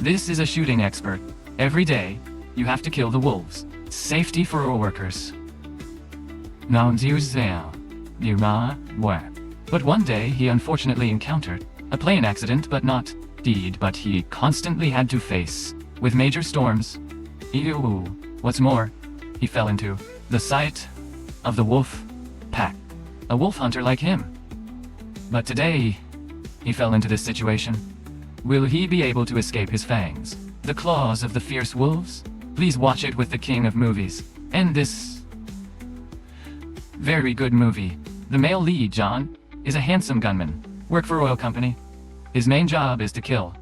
This is a shooting expert. Every day, you have to kill the wolves. Safety for all workers. But one day he unfortunately encountered a plane accident, but he constantly had to face with major storms. What's more, he fell into the sight of the wolf pack, a wolf hunter like him. But today, he fell into this situation. Will he be able to escape his fangs, the claws of the fierce wolves? Please watch it with the king of movies, and this very good movie. The male lead, John, is a handsome gunman, work for oil company. His main job is to kill.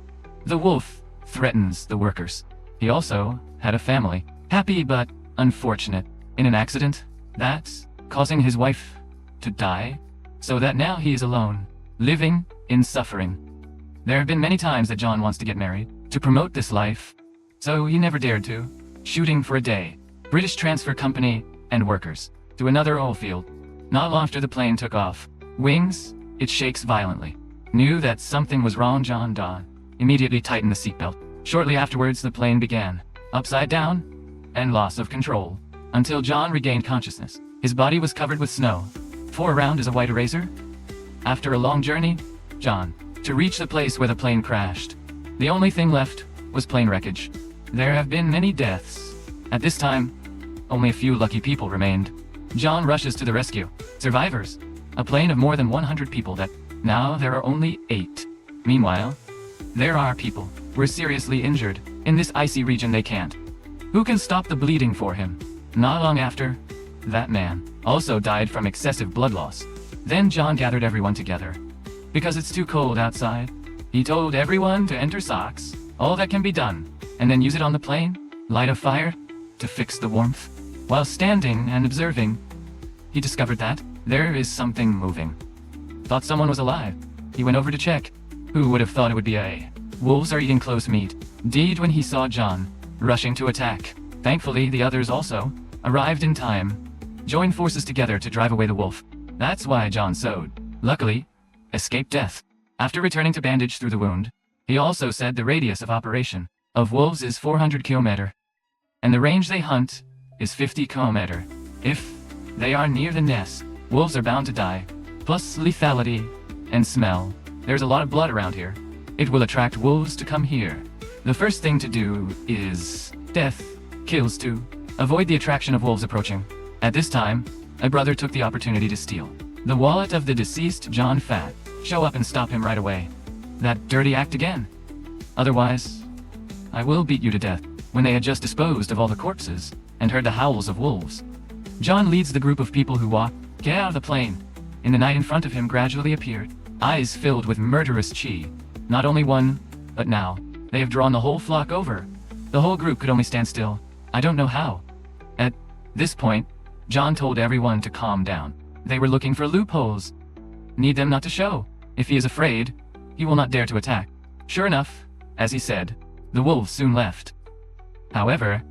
The wolf threatens the workers. He also had a family, happy but unfortunate, in an accident that's causing his wife to die, so that now he is alone, living in suffering. There have been many times that John wants to get married, to promote this life, so he never dared to. Shooting for a day, British transfer company and workers, to another oil field. Not long after the plane took off, wings, it shakes violently. Knew that something was wrong. John immediately tightened the seatbelt. Shortly afterwards, the plane began upside down and loss of control until John regained consciousness. His body was covered with snow. 4 around as a white eraser. After a long journey, John, to reach the place where the plane crashed. The only thing left was plane wreckage. There have been many deaths. At this time, only a few lucky people remained. John rushes to the rescue. Survivors. A plane of more than 100 people that now there are only 8. Meanwhile, there are people who are seriously injured. In this icy region they can't. Who can stop the bleeding for him? Not long after, that man also died from excessive blood loss. Then John gathered everyone together. Because it's too cold outside, he told everyone to enter socks, all that can be done, and then use it on the plane, light a fire, to fix the warmth. While standing and observing, he discovered that there is something moving. Thought someone was alive. He went over to check. Who would have thought it would be a wolves are eating close meat? Indeed, when he saw John rushing to attack. Thankfully, the others also arrived in time, joined forces together to drive away the wolf. That's why John luckily, escaped death. After returning to bandage through the wound, he also said the radius of operation of wolves is 400 km, and the range they hunt is 50 km. If they are near the nest, wolves are bound to die. Plus lethality and smell. There's a lot of blood around here. It will attract wolves to come here. The first thing to do is death kills to avoid the attraction of wolves approaching. At this time, a brother took the opportunity to steal the wallet of the deceased John Fat. Show up and stop him right away. That dirty act again. Otherwise, I will beat you to death. When they had just disposed of all the corpses and heard the howls of wolves, John leads the group of people who walk. Get out of the plane. In the night in front of him gradually appeared eyes filled with murderous chi. Not only one, but now they have drawn the whole flock over. The whole group could only stand still. I don't know how. At this point, John told everyone to calm down. They were looking for loopholes. Need them not to show. If he is afraid, he will not dare to attack. Sure enough, as he said, the wolves soon left. However,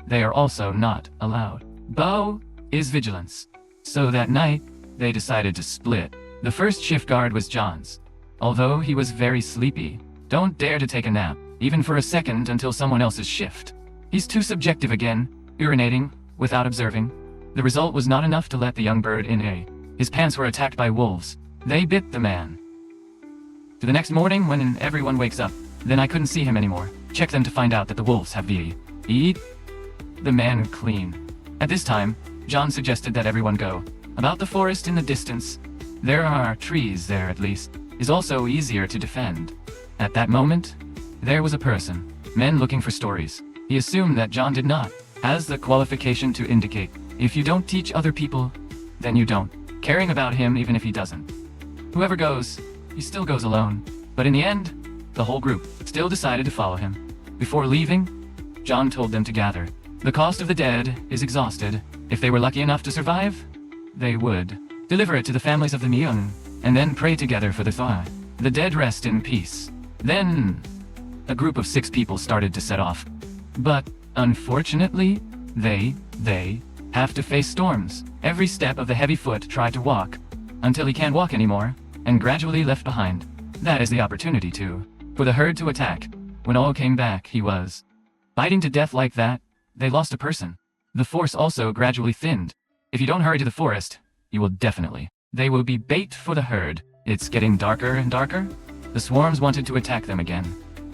they are also not allowed. Bow is vigilance. So that night, they decided to split. The first shift guard was John's. Although he was very sleepy, don't dare to take a nap, even for a second until someone else's shift. He's too subjective again, urinating, without observing. The result was not enough to let the young bird in. His pants were attacked by wolves. They bit the man. To the next morning when everyone wakes up, then I couldn't see him anymore. Check them to find out that the wolves have eat the man clean. At this time, John suggested that everyone go. About the forest in the distance, there are trees there at least, is also easier to defend. At that moment, there was a person, men looking for stories. He assumed that John did not, has the qualification to indicate, if you don't teach other people, then you don't, caring about him even if he doesn't. Whoever goes, he still goes alone. But in the end, the whole group still decided to follow him. Before leaving, John told them to gather. The cost of the dead is exhausted. If they were lucky enough to survive, they would deliver it to the families of the young, and then pray together for the thaw. The dead rest in peace. Then, a group of 6 people started to set off. But, unfortunately, they have to face storms. Every step of the heavy foot tried to walk, until he can't walk anymore, and gradually left behind. That is the opportunity for the herd to attack. When all came back, he was biting to death like that. They lost a person. The force also gradually thinned. If you don't hurry to the forest, you will definitely. They will be bait for the herd. It's getting darker and darker. The swarms wanted to attack them again,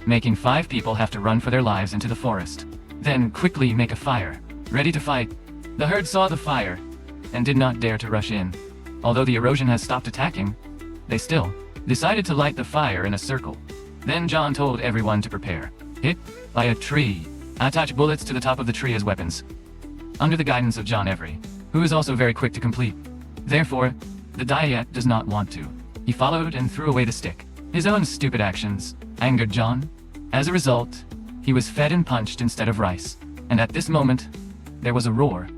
making 5 people have to run for their lives into the forest. Then quickly make a fire, ready to fight. The herd saw the fire and did not dare to rush in. Although the erosion has stopped attacking, they still decided to light the fire in a circle. Then John told everyone to prepare. Hit by a tree. Attach bullets to the top of the tree as weapons. Under the guidance of John Every, who is also very quick to complete. Therefore, the Diet does not want to. He followed and threw away the stick. His own stupid actions angered John. As a result, he was fed and punched instead of rice. And at this moment, there was a roar.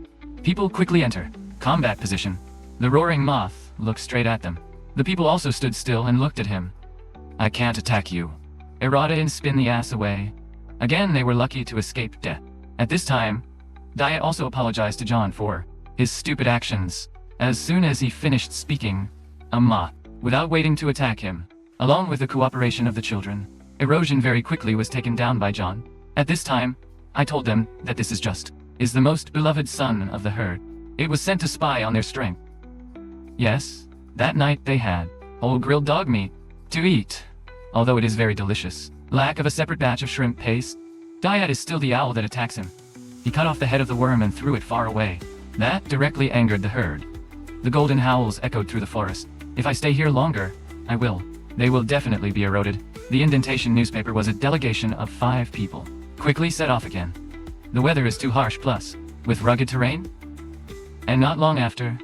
People quickly enter combat position. The roaring moth looked straight at them. The people also stood still and looked at him. I can't attack you. Errata and spin the ass away. Again, they were lucky to escape death. At this time, Diet also apologized to John for his stupid actions. As soon as he finished speaking, a moth, without waiting to attack him, along with the cooperation of the children, erosion very quickly was taken down by John. At this time, I told them that this is the most beloved son of the herd. It was sent to spy on their strength. Yes, that night they had whole grilled dog meat to eat, although it is very delicious. Lack of a separate batch of shrimp paste. Diet is still the owl that attacks him. He cut off the head of the worm and threw it far away. That directly angered the herd. The golden howls echoed through the forest. If I stay here longer, I will. They will definitely be eroded. The indentation newspaper was a delegation of 5 people. Quickly set off again. The weather is too harsh, plus, with rugged terrain. And not long after,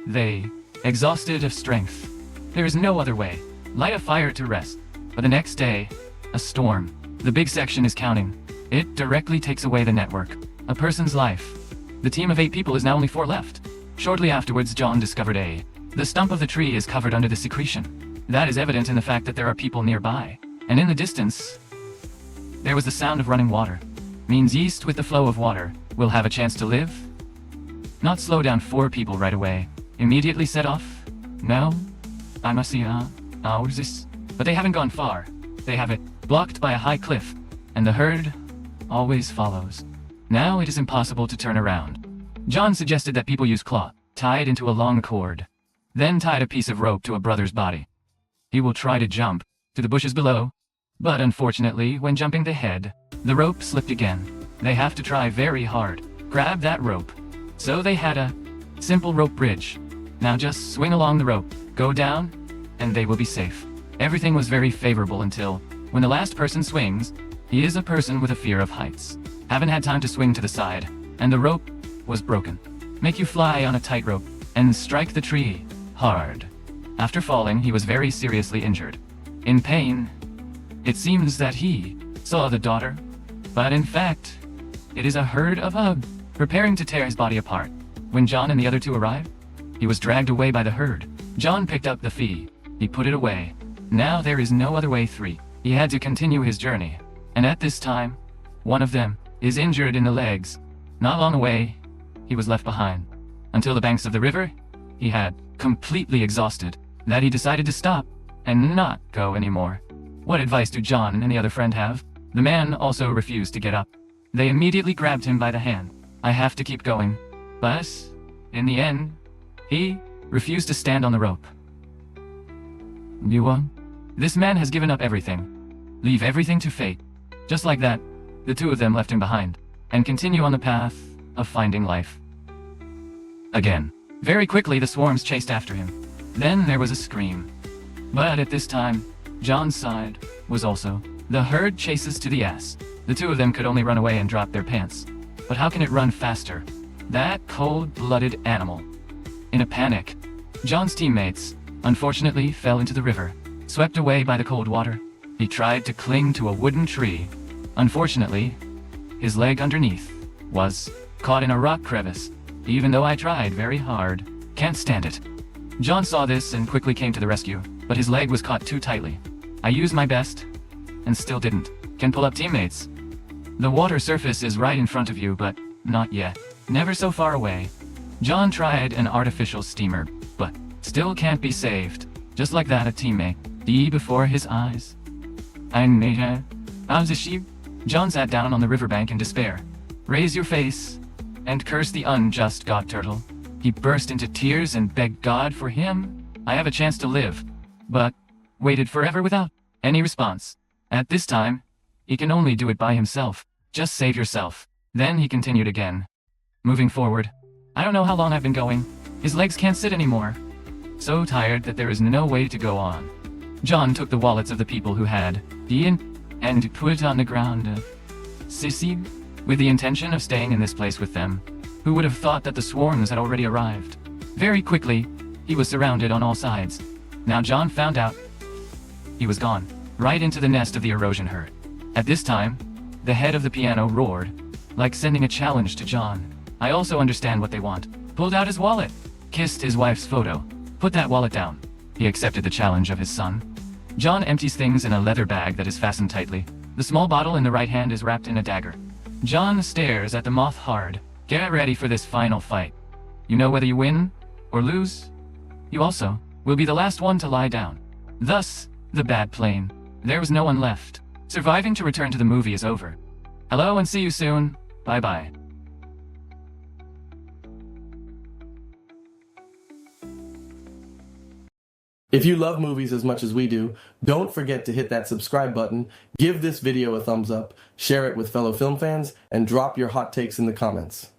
they, exhausted of strength. There is no other way. Light a fire to rest. But the next day, a storm. The big section is counting. It directly takes away the network. A person's life. The team of 8 people is now only 4 left. Shortly afterwards, John discovered the stump of the tree is covered under the secretion. That is evident in the fact that there are people nearby. And in the distance, there was the sound of running water. Means yeast with the flow of water will have a chance to live. Not slow down 4 people right away. Immediately set off. No, I must see, this. But they haven't gone far. They have it blocked by a high cliff, and the herd always follows. Now it is impossible to turn around. John suggested that people use cloth, tied into a long cord, then tied a piece of rope to a brother's body. He will try to jump to the bushes below, but unfortunately, when jumping the head, the rope slipped again. They have to try very hard, grab that rope. So they had a simple rope bridge. Now just swing along the rope, go down, and they will be safe. Everything was very favorable until, when the last person swings, he is a person with a fear of heights. Haven't had time to swing to the side, and the rope was broken. Make you fly on a tightrope, and strike the tree hard. After falling, he was very seriously injured. In pain, it seems that he saw the daughter, but in fact, it is a herd of Ugg, preparing to tear his body apart. When John and the other 2 arrived, he was dragged away by the herd. John picked up the fee. He put it away. Now there is no other way 3. He had to continue his journey. And at this time, one of them is injured in the legs. Not long away, he was left behind. Until the banks of the river, he had completely exhausted, that he decided to stop and not go anymore. What advice do John and the other friend have? The man also refused to get up. They immediately grabbed him by the hand. I have to keep going. But, in the end, he refused to stand on the rope. This man has given up everything. Leave everything to fate. Just like that, the 2 of them left him behind, and continue on the path of finding life. Again. Very quickly the swarms chased after him. Then there was a scream. But at this time, John's side was also. The herd chases to the ass. The 2 of them could only run away and drop their pants. But how can it run faster? That cold-blooded animal. In a panic, John's teammates, unfortunately, fell into the river. Swept away by the cold water, he tried to cling to a wooden tree. Unfortunately, his leg underneath was caught in a rock crevice. Even though I tried very hard, can't stand it. John saw this and quickly came to the rescue, but his leg was caught too tightly. I used my best, and still didn't. Can pull up teammates. The water surface is right in front of you, but not yet. Never so far away. John tried an artificial steamer, but still can't be saved. Just like that, a teammate. D before his eyes. I made her. Azishib. John sat down on the riverbank in despair. Raise your face and curse the unjust God Turtle. He burst into tears and begged God for him. I have a chance to live, but waited forever without any response. At this time, he can only do it by himself. Just save yourself. Then he continued again. Moving forward. I don't know how long I've been going. His legs can't sit anymore. So tired that there is no way to go on. John took the wallets of the people who had been and put it on the ground. Sissy, with the intention of staying in this place with them. Who would have thought that the swarms had already arrived? Very quickly, he was surrounded on all sides. Now John found out he was gone, right into the nest of the erosion herd. At this time, the head of the piano roared, like sending a challenge to John. I also understand what they want. Pulled out his wallet, kissed his wife's photo. Put that wallet down. He accepted the challenge of his son. John empties things in a leather bag that is fastened tightly. The small bottle in the right hand is wrapped in a dagger. John stares at the moth hard. Get ready for this final fight. You know whether you win or lose, you also will be the last one to lie down. Thus, the bad plane. There was no one left. Surviving to return to the movie is over. Hello and see you soon. Bye-bye. If you love movies as much as we do, don't forget to hit that subscribe button, give this video a thumbs up, share it with fellow film fans, and drop your hot takes in the comments.